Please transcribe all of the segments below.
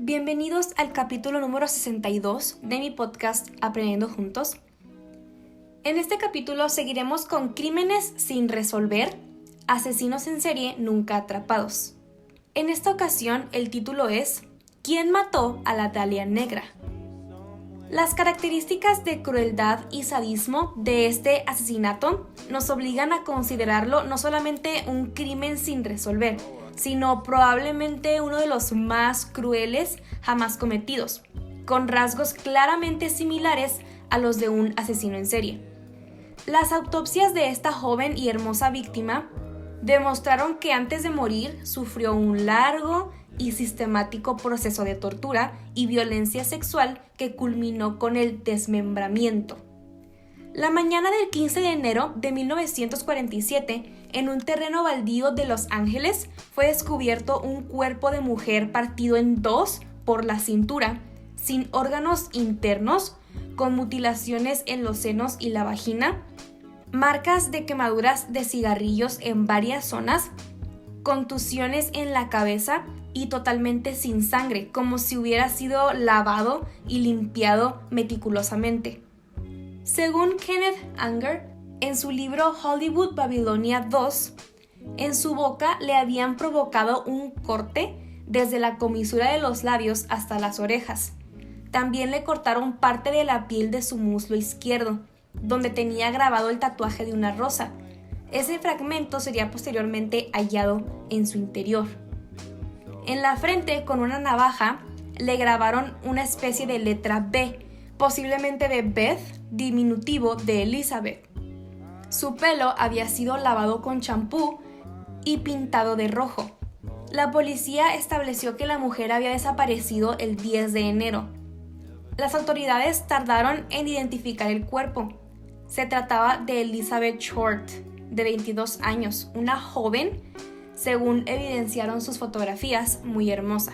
Bienvenidos al capítulo número 62 de mi podcast Aprendiendo Juntos. En este capítulo seguiremos con crímenes sin resolver, asesinos en serie nunca atrapados. En esta ocasión el título es ¿Quién mató a la Dalia Negra? Las características de crueldad y sadismo de este asesinato nos obligan a considerarlo no solamente un crimen sin resolver, sino probablemente uno de los más crueles jamás cometidos, con rasgos claramente similares a los de un asesino en serie. Las autopsias de esta joven y hermosa víctima demostraron que antes de morir sufrió un largo y sistemático proceso de tortura y violencia sexual que culminó con el desmembramiento. La mañana del 15 de enero de 1947, en un terreno baldío de Los Ángeles, fue descubierto un cuerpo de mujer partido en dos por la cintura, sin órganos internos, con mutilaciones en los senos y la vagina, marcas de quemaduras de cigarrillos en varias zonas, contusiones en la cabeza y totalmente sin sangre, como si hubiera sido lavado y limpiado meticulosamente. Según Kenneth Anger, en su libro Hollywood Babilonia 2, en su boca le habían provocado un corte desde la comisura de los labios hasta las orejas. También le cortaron parte de la piel de su muslo izquierdo, donde tenía grabado el tatuaje de una rosa. Ese fragmento sería posteriormente hallado en su interior. En la frente, con una navaja, le grabaron una especie de letra B, posiblemente de Beth, diminutivo de Elizabeth. Su pelo había sido lavado con champú y pintado de rojo. La policía estableció que la mujer había desaparecido el 10 de enero. Las autoridades tardaron en identificar el cuerpo. Se trataba de Elizabeth Short, de 22 años, una joven, según evidenciaron sus fotografías, muy hermosa.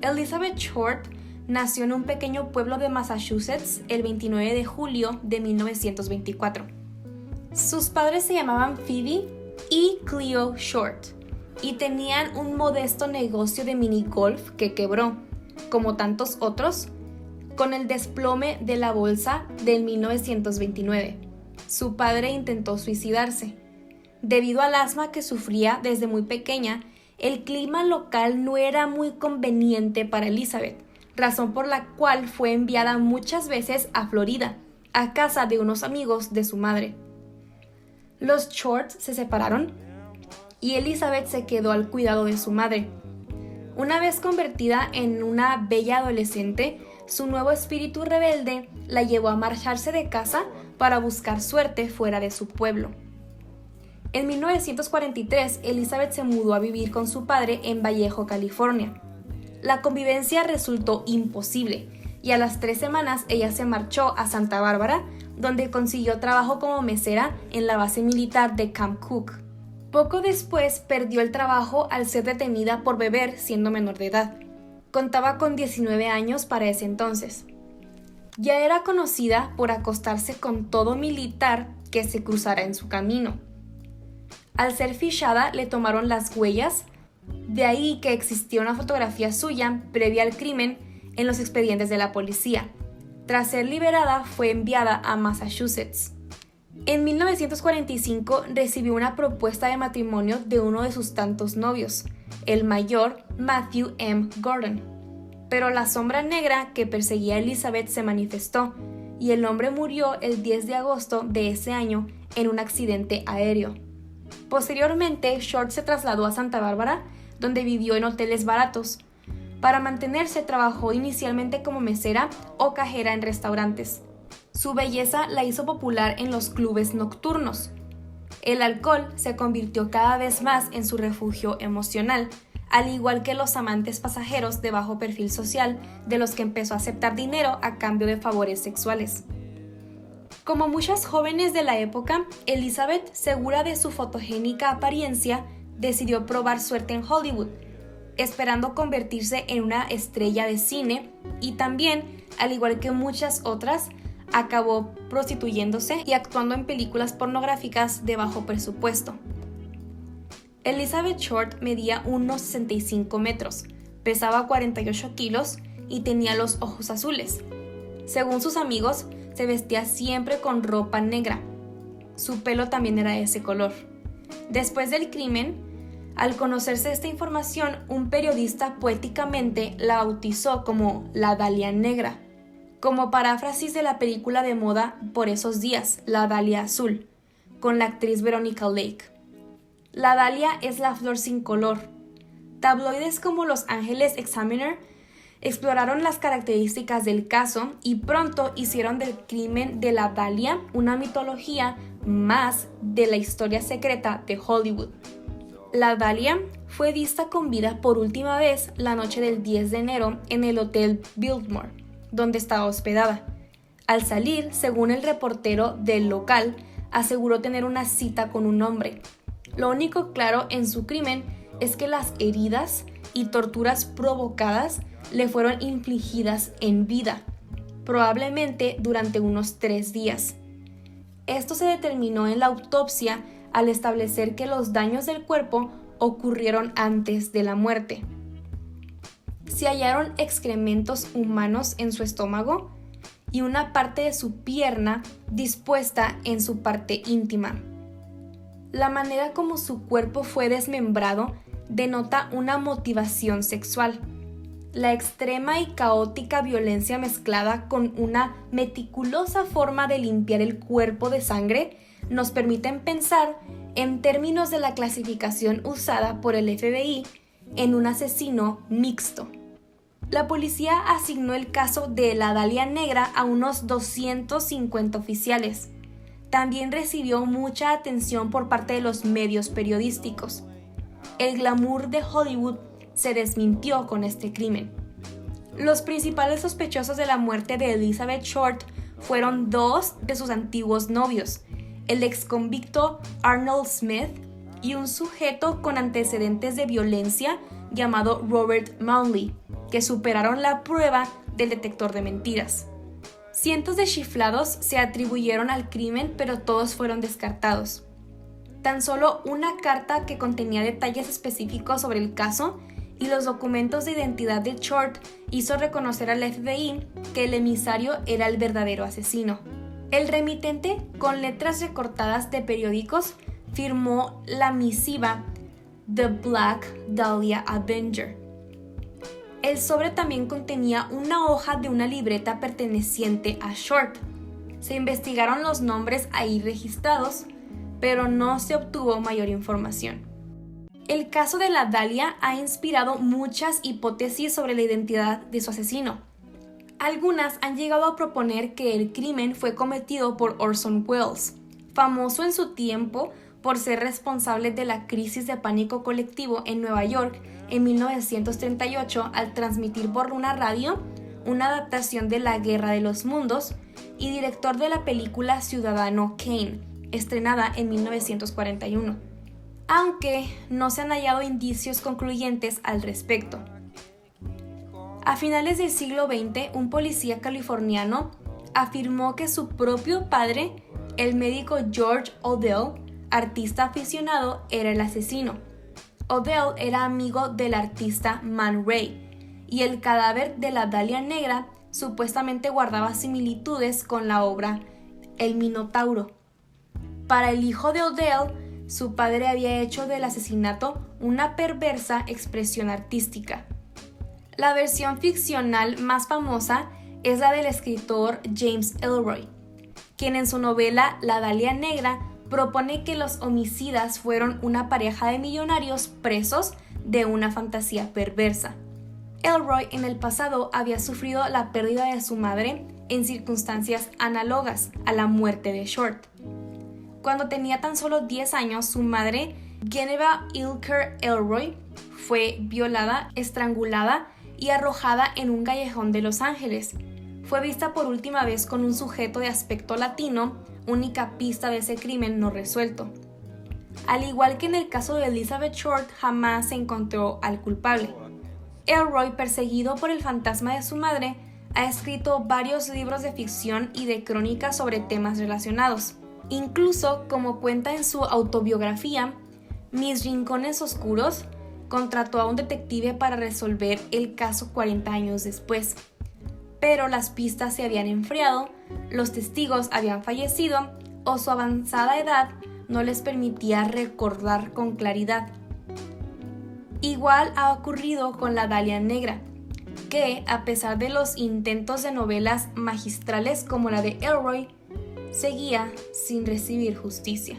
Elizabeth Short nació en un pequeño pueblo de Massachusetts el 29 de julio de 1924. Sus padres se llamaban Phoebe y Cleo Short y tenían un modesto negocio de minigolf que quebró, como tantos otros, con el desplome de la bolsa del 1929. Su padre intentó suicidarse. Debido al asma que sufría desde muy pequeña, el clima local no era muy conveniente para Elizabeth, razón por la cual fue enviada muchas veces a Florida, a casa de unos amigos de su madre. Los Short se separaron y Elizabeth se quedó al cuidado de su madre. Una vez convertida en una bella adolescente, su nuevo espíritu rebelde la llevó a marcharse de casa para buscar suerte fuera de su pueblo. En 1943, Elizabeth se mudó a vivir con su padre en Vallejo, California. La convivencia resultó imposible y a las 3 semanas ella se marchó a Santa Bárbara, donde consiguió trabajo como mesera en la base militar de Camp Cook. Poco después perdió el trabajo al ser detenida por beber siendo menor de edad. Contaba con 19 años para ese entonces. Ya era conocida por acostarse con todo militar que se cruzara en su camino. Al ser fichada le tomaron las huellas, de ahí que existía una fotografía suya previa al crimen en los expedientes de la policía. Tras ser liberada fue enviada a Massachusetts. En 1945 recibió una propuesta de matrimonio de uno de sus tantos novios, el mayor Matthew M. Gordon. Pero la sombra negra que perseguía a Elizabeth se manifestó y el hombre murió el 10 de agosto de ese año en un accidente aéreo. Posteriormente, Short se trasladó a Santa Bárbara, donde vivió en hoteles baratos. Para mantenerse, trabajó inicialmente como mesera o cajera en restaurantes. Su belleza la hizo popular en los clubes nocturnos. El alcohol se convirtió cada vez más en su refugio emocional, al igual que los amantes pasajeros de bajo perfil social, de los que empezó a aceptar dinero a cambio de favores sexuales. Como muchas jóvenes de la época, Elizabeth, segura de su fotogénica apariencia, decidió probar suerte en Hollywood, esperando convertirse en una estrella de cine y también, al igual que muchas otras, acabó prostituyéndose y actuando en películas pornográficas de bajo presupuesto. Elizabeth Short medía unos 65 metros, pesaba 48 kilos y tenía los ojos azules. Según sus amigos, se vestía siempre con ropa negra. Su pelo también era de ese color. Después del crimen, al conocerse esta información, un periodista poéticamente la bautizó como la Dalia Negra, como paráfrasis de la película de moda por esos días, La Dalia Azul, con la actriz Veronica Lake. La Dalia es la flor sin color. Tabloides como Los Angeles Examiner exploraron las características del caso y pronto hicieron del crimen de la Dalia una mitología más de la historia secreta de Hollywood. La Dalia fue vista con vida por última vez la noche del 10 de enero en el Hotel Biltmore, donde estaba hospedada. Al salir, según el reportero del local, aseguró tener una cita con un hombre. Lo único claro en su crimen es que las heridas y torturas provocadas le fueron infligidas en vida, probablemente durante unos 3 días. Esto se determinó en la autopsia al establecer que los daños del cuerpo ocurrieron antes de la muerte. Se hallaron excrementos humanos en su estómago y una parte de su pierna dispuesta en su parte íntima. La manera como su cuerpo fue desmembrado denota una motivación sexual. La extrema y caótica violencia mezclada con una meticulosa forma de limpiar el cuerpo de sangre nos permiten pensar en términos de la clasificación usada por el FBI en un asesino mixto. La policía asignó el caso de la Dalia Negra a unos 250 oficiales. También recibió mucha atención por parte de los medios periodísticos. El glamour de Hollywood se desmintió con este crimen. Los principales sospechosos de la muerte de Elizabeth Short fueron 2 de sus antiguos novios, el exconvicto Arnold Smith y un sujeto con antecedentes de violencia llamado Robert Manley, que superaron la prueba del detector de mentiras. Cientos de chiflados se atribuyeron al crimen, pero todos fueron descartados. Tan solo una carta que contenía detalles específicos sobre el caso y los documentos de identidad de Short hizo reconocer al FBI que el emisario era el verdadero asesino. El remitente, con letras recortadas de periódicos, firmó la misiva The Black Dahlia Avenger. El sobre también contenía una hoja de una libreta perteneciente a Short. Se investigaron los nombres ahí registrados, pero no se obtuvo mayor información. El caso de la Dalia ha inspirado muchas hipótesis sobre la identidad de su asesino. Algunas han llegado a proponer que el crimen fue cometido por Orson Welles, famoso en su tiempo por ser responsable de la crisis de pánico colectivo en Nueva York en 1938 al transmitir por una radio una adaptación de La Guerra de los Mundos y director de la película Ciudadano Kane, estrenada en 1941, aunque no se han hallado indicios concluyentes al respecto. A finales del siglo XX, un policía californiano afirmó que su propio padre, el médico George Odell, artista aficionado, era el asesino. Odell era amigo del artista Man Ray, y el cadáver de la Dalia Negra supuestamente guardaba similitudes con la obra El Minotauro. Para el hijo de Odell, su padre había hecho del asesinato una perversa expresión artística. La versión ficcional más famosa es la del escritor James Ellroy, quien en su novela La Dalia Negra propone que los homicidas fueron una pareja de millonarios presos de una fantasía perversa. Ellroy en el pasado había sufrido la pérdida de su madre en circunstancias análogas a la muerte de Short. Cuando tenía tan solo 10 años, su madre, Geneva Ilker Ellroy, fue violada, estrangulada y arrojada en un callejón de Los Ángeles. Fue vista por última vez con un sujeto de aspecto latino, única pista de ese crimen no resuelto. Al igual que en el caso de Elizabeth Short, jamás se encontró al culpable. Ellroy, perseguido por el fantasma de su madre, ha escrito varios libros de ficción y de crónicas sobre temas relacionados. Incluso, como cuenta en su autobiografía, Mis rincones oscuros, contrató a un detective para resolver el caso 40 años después. Pero las pistas se habían enfriado, los testigos habían fallecido o su avanzada edad no les permitía recordar con claridad. Igual ha ocurrido con la Dalia Negra, que a pesar de los intentos de novelas magistrales como la de Elroy, seguía sin recibir justicia.